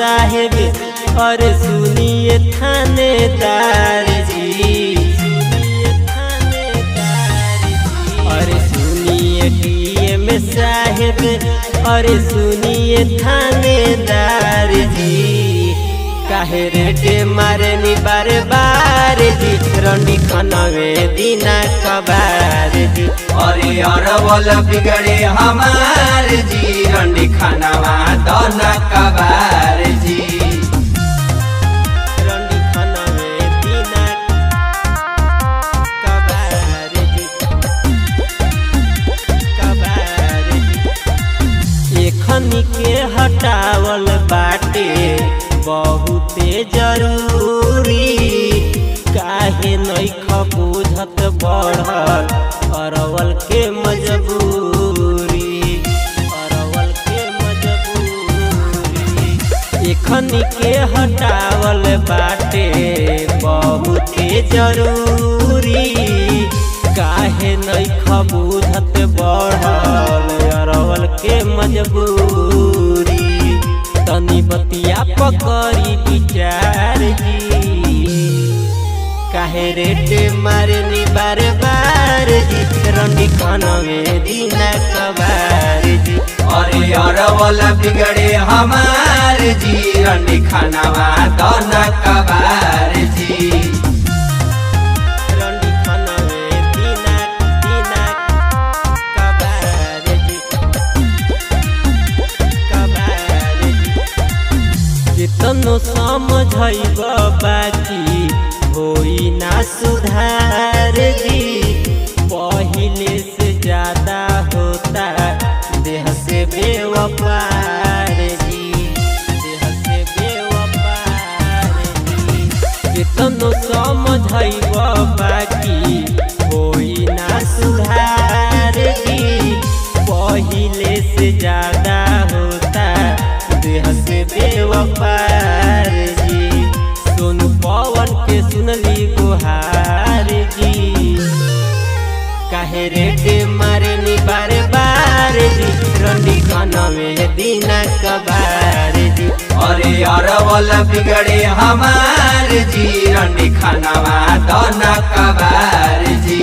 साहेब और सुनिए थानेदार जी, और सुनिए डीएम साहेब और सुनिए थानेदार जी, काहे रेटे मारनी बार बार जी, रंडी खनवे दीना कबार जी, अरे अरवल बिगड़े हमार जी, रंडी खनवा दोना कबार जी। रंडी खनवे दीना कबार जी, कबार जी। एखनी के हटावल बाटे बहुते जरूरी, काहे नइख बुझत बढ़ल अरवल के मजबूरी, अरवल के मजबूरी। एखनी के हटावल बाटे बहुते जरूरी, काहे नइख बुझत बढ़ल अरवल के मजबूरी। तनी बतिया पकड़ी विचार जी, काहे रेट मारनी बार बार जी, रंडी खनवे दीना कबार जी, अरे अरवल बिगड़े हमार जी, रंडी खनवा दोना कबार जी। रंडी खनवे दीना दीना कबार जी, कबार जी। कितनो समझैब बाकी होई ना सुधार जी, पहिले से ज्यादा होता देह से बेवफार जी, देह से बेवफार जी। कितनो समझैब बाकी होई ना सुधार जी, पहिले से ज्यादा होता देह से बेवफार जी। सोनू पवन के सुनली गुहार जी, काहे रेट मारनी बार बार जी, रंडी खनवे दीना कबार जी, अरे अरवल बिगड़े हमार जी, रंडी खनवा दोना कबार जी।